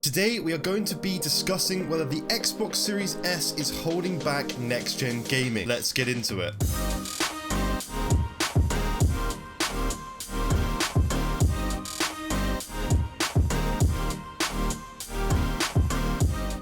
Today we are going to be discussing whether the Xbox Series S is holding back next-gen gaming. Let's get into it.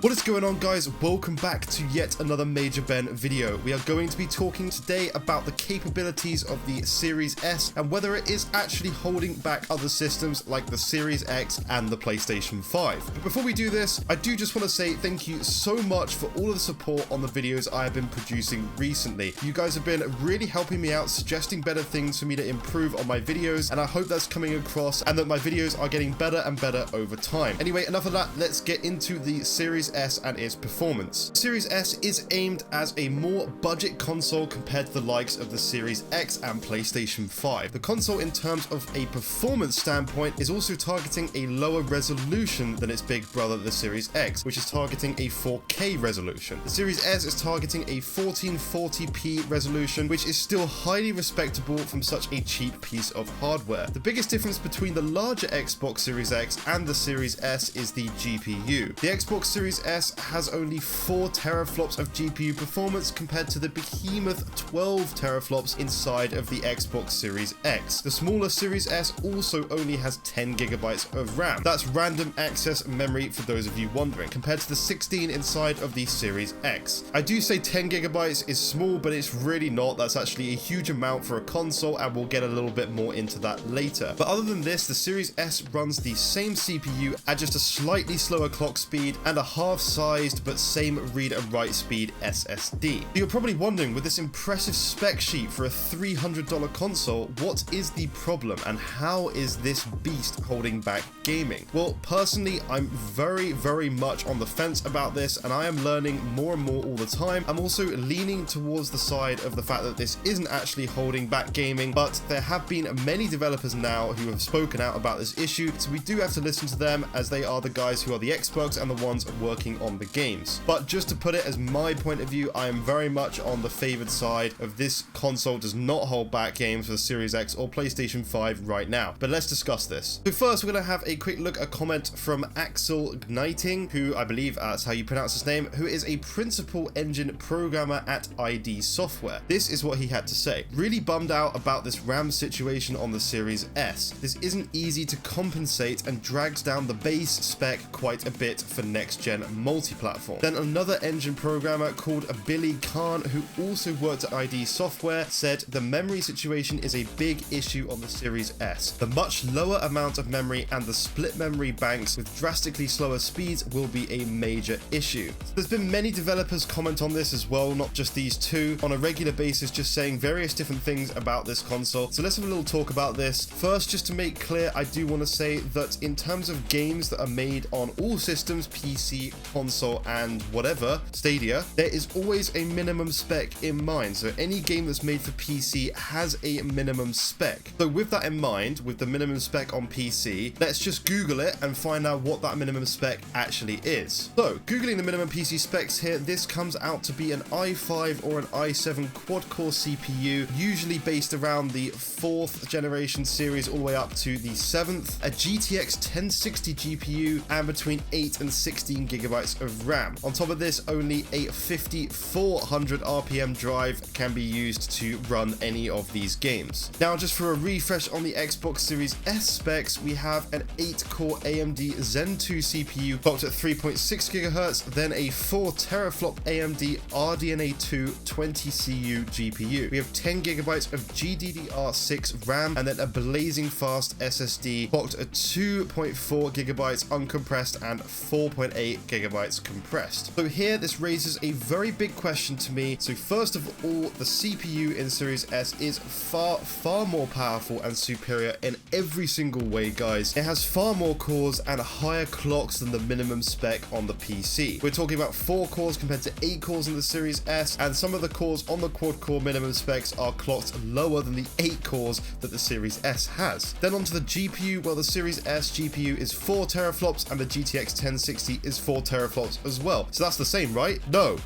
What is going on, guys? Welcome back to yet another Major Ben video. We are going to be talking today about the capabilities of the Series S and whether it is actually holding back other systems like the Series X and the PlayStation 5. But before we do this, I do just want to say thank you so much for all of the support on the videos I have been producing recently. You guys have been really helping me out, suggesting better things for me to improve on my videos, and I hope that's coming across and that my videos are getting better and better over time. Anyway, enough of that, let's get into the Series S and its performance. The Series S is aimed as a more budget console compared to the likes of the Series X and PlayStation 5. The console, in terms of a performance standpoint, is also targeting a lower resolution than its big brother, the Series X, which is targeting a 4K resolution. The Series S is targeting a 1440p resolution, which is still highly respectable from such a cheap piece of hardware. The biggest difference between the larger Xbox Series X and the Series S is the GPU. The Xbox Series S has only 4 teraflops of GPU performance compared to the behemoth 12 teraflops inside of the Xbox Series X. The smaller Series S also only has 10 gigabytes of RAM. That's random access memory for those of you wondering, compared to the 16 inside of the Series X. I do say 10 gigabytes is small, but it's really not. That's actually a huge amount for a console, and we'll get a little bit more into that later. But other than this, the Series S runs the same CPU at just a slightly slower clock speed and a half-sized but same read and write speed SSD. So you're probably wondering, with this impressive spec sheet for a $300 console, what is the problem and how is this beast holding back gaming? Well, personally, I'm very much on the fence about this, and I am learning more and more all the time. I'm also leaning towards the side of the fact that this isn't actually holding back gaming, but there have been many developers now who have spoken out about this issue, so we do have to listen to them, as they are the guys who are the experts and the ones working on the games. But just to put it as my point of view, I am very much on the favored side of this console does not hold back games for the Series X or PlayStation 5 right now. But let's discuss this. So first, we're going to have a quick look at a comment from Axel Gniting, who I believe that's how you pronounce his name, who is a principal engine programmer at ID Software. This is what he had to say. Really bummed out about this RAM situation on the Series S. This isn't easy to compensate and drags down the base spec quite a bit for next-gen multi-platform. Then another engine programmer called Billy Khan, who also worked at ID Software, said the memory situation is a big issue on the Series S. The much lower amount of memory and the split memory banks with drastically slower speeds will be a major issue. So there's been many developers comment on this as well, not just these two, on a regular basis, just saying various different things about this console. So let's have a little talk about this. First, just to make clear, I do want to say that in terms of games that are made on all systems, PC, console, and whatever, Stadia, there is always a minimum spec in mind. So any game that's made for PC has a minimum spec. So with that in mind, with the minimum spec on PC, let's just Google it and find out what that minimum spec actually is. So Googling the minimum PC specs here, this comes out to be an i5 or an i7 quad-core CPU, usually based around the 4th generation series all the way up to the 7th, a GTX 1060 GPU, and between 8 and 16 gigabytes of RAM. On top of this, only a 5400 RPM drive can be used to run any of these games. Now, just for a refresh on the Xbox Series S specs, we have an 8-core AMD Zen 2 CPU clocked at 3.6 GHz, then a 4 teraflop AMD RDNA 2 20CU GPU. We have 10 gigabytes of GDDR6 RAM, and then a blazing fast SSD clocked at 2.4 gigabytes uncompressed and 4.8 gigabytes compressed. So here, this raises a very big question to me. So first of all, the CPU in Series S is far more powerful and superior in every single way, guys. It has far more cores and higher clocks than the minimum spec on the PC. We're talking about 4 cores compared to 8 cores in the Series S, and some of the cores on the quad-core minimum specs are clocked lower than the 8 cores that the Series S has. Then onto the GPU, well, the Series S GPU is 4 teraflops and the GTX 1060 is 4 teraflops as well. So that's the same, right? No,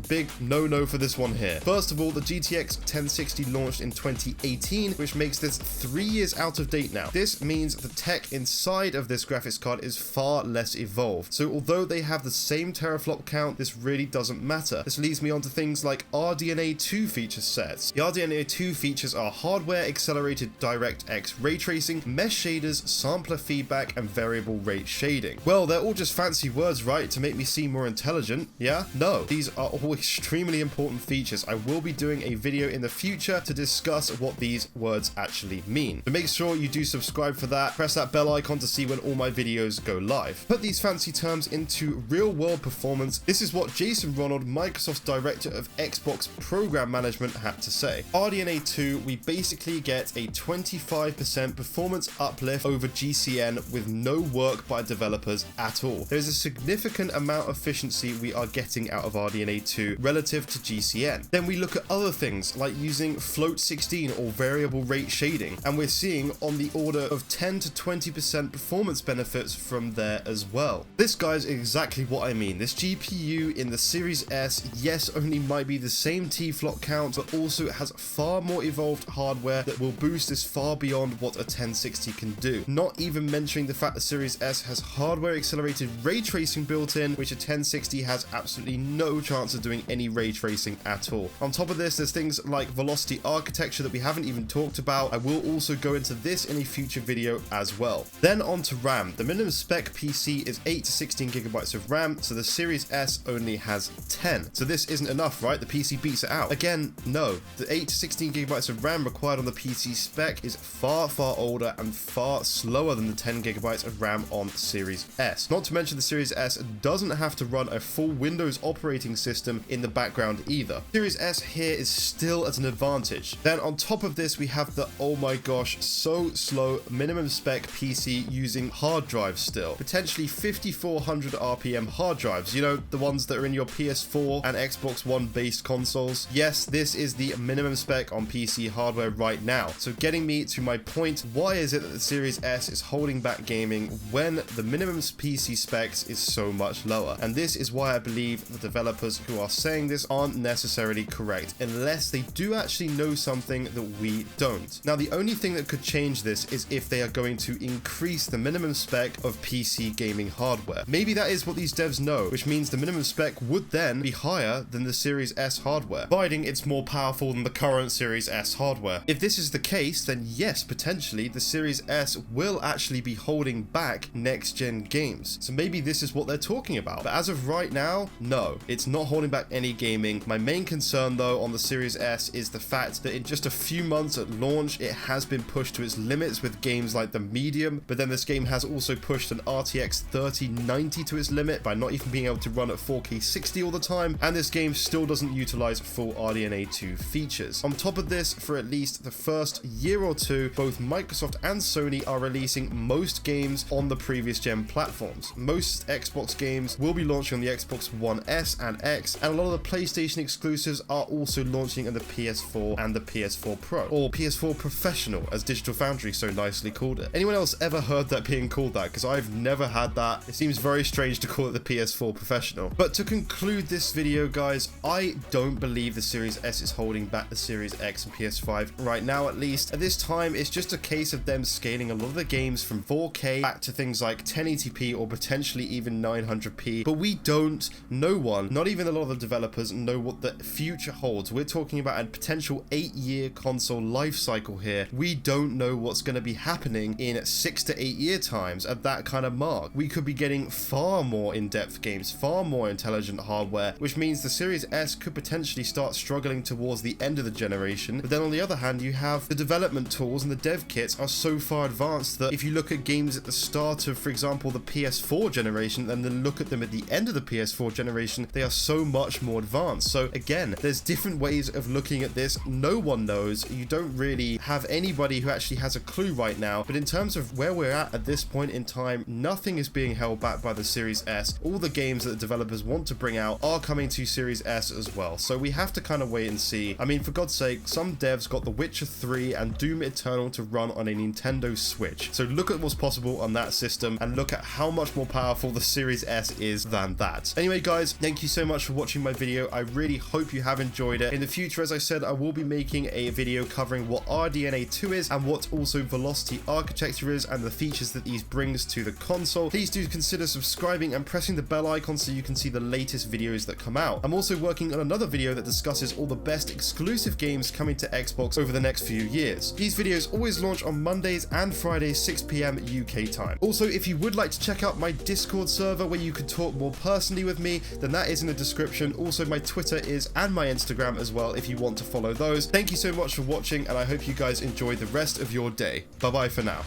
big no for this one here. First of all, the GTX 1060 launched in 2018, which makes this 3 years out of date now. This means the tech inside of this graphics card is far less evolved. So although they have the same teraflop count, this really doesn't matter. This leads me on to things like RDNA 2 feature sets. The RDNA 2 features are hardware accelerated DirectX ray tracing, mesh shaders, sampler feedback, and variable rate shading. Well, they're all just fancy words, right, to make me seem more intelligent, yeah? No, these are all extremely important features. I will be doing a video in the future to discuss what these words actually mean. So make sure you do subscribe for that, press that bell icon to see when all my videos go live. Put these fancy terms into real world performance. This is what Jason Ronald, Microsoft's Director of Xbox Program Management, had to say. RDNA 2, we basically get a 25% performance uplift over GCN with no work by developers at all. There's a significant amount of efficiency we are getting out of RDNA 2 relative to GCN. Then we look at other things like using float 16 or variable rate shading, and we're seeing on the order of 10 to 20% performance benefits from there as well. This, guys, is exactly what I mean. This GPU in the Series S, yes, only might be the same T-flop count, but also it has far more evolved hardware that will boost this far beyond what a 1060 can do. Not even mentioning the fact the Series S has hardware accelerated ray tracing built in, which a 1060 has absolutely no chance of doing any ray tracing at all. On top of this, there's things like velocity architecture that we haven't even talked about. I will also go into this in a future video as well. Then on to RAM. The minimum spec PC is 8 to 16 gigabytes of RAM, so the Series S only has 10. So this isn't enough, right? The PC beats it out. Again, no. The 8 to 16 gigabytes of RAM required on the PC spec is far older and far slower than the 10 gigabytes of RAM on the Series S. Not to mention the Series S doesn't have to run a full Windows operating system in the background either. Series S here is still at an advantage. Then on top of this, we have the, oh my gosh, so slow minimum spec PC using hard drives still. Potentially 5400 RPM hard drives, you know, the ones that are in your PS4 and Xbox One based consoles. Yes, this is the minimum spec on PC hardware right now. So getting me to my point, why is it that the Series S is holding back gaming when the minimum PC specs is so much lower? And this is why I believe the developers who are saying this aren't necessarily correct, unless they do actually know something that we don't. Now, the only thing that could change this is if they are going to increase the minimum spec of PC gaming hardware. Maybe that is what these devs know, which means the minimum spec would then be higher than the Series S hardware, providing it's more powerful than the current Series S hardware. If this is the case, then yes, potentially the Series S will actually be holding back next-gen games. So maybe this is what they're talking about. But as of right now, no, it's not holding back any gaming. My main concern though on the Series S is the fact that in just a few months at launch, it has been pushed to its limits with games like The Medium, but then this game has also pushed an RTX 3090 to its limit by not even being able to run at 4K 60 all the time, and this game still doesn't utilize full RDNA 2 features. On top of this, for at least the first year or two, both Microsoft and Sony are releasing most games on the previous gen platforms. Most Xbox games will be launching on the Xbox One S and X, and a lot of the PlayStation exclusives are also launching on the PS4 and the PS4 Pro, or PS4 Professional, as Digital Foundry so nicely called it. Anyone else ever heard that being called that? Because I've never had that. It seems very strange to call it the PS4 Professional. But to conclude this video, guys, I don't believe the Series S is holding back the Series X and PS5 right now, at least. At this time, it's just a case of them scaling a lot of the games from 4K back to things like 1080p or potentially even 900p. But we don't, no one, not even a lot of the developers, know what the future holds. We're talking about a potential 8-year console life cycle here. We don't know what's going to be happening in 6 to 8 year times at that kind of mark. We could be getting far more in-depth games, far more intelligent hardware, which means the Series S could potentially start struggling towards the end of the generation. But then on the other hand, you have the development tools and the dev kits are so far advanced that if you look at games at the start of, for example, the PS4 generation, and then look at them at the end of the PS4 generation, they are so much more advanced. So again, there's different ways of looking at this. No one knows. You don't really have anybody who actually has a clue right now. But in terms of where we're at this point in time, nothing is being held back by the Series S. All the games that the developers want to bring out are coming to Series S as well. So we have to kind of wait and see. I mean, for God's sake, some devs got The Witcher 3 and Doom Eternal to run on a Nintendo Switch. So look at what's possible on that system and look at how much more powerful the Series Series S is than that. Anyway guys, thank you so much for watching my video. I really hope you have enjoyed it. In the future, as I said, I will be making a video covering what RDNA 2 is and what also Velocity Architecture is and the features that these brings to the console. Please do consider subscribing and pressing the bell icon so you can see the latest videos that come out. I'm also working on another video that discusses all the best exclusive games coming to Xbox over the next few years. These videos always launch on Mondays and Fridays 6 PM UK time. Also, if you would like to check out my Discord server where you can talk more personally with me, then that is in the description. Also, my Twitter is and my Instagram as well if you want to follow those. Thank you so much for watching, and I hope you guys enjoy the rest of your day. Bye bye for now.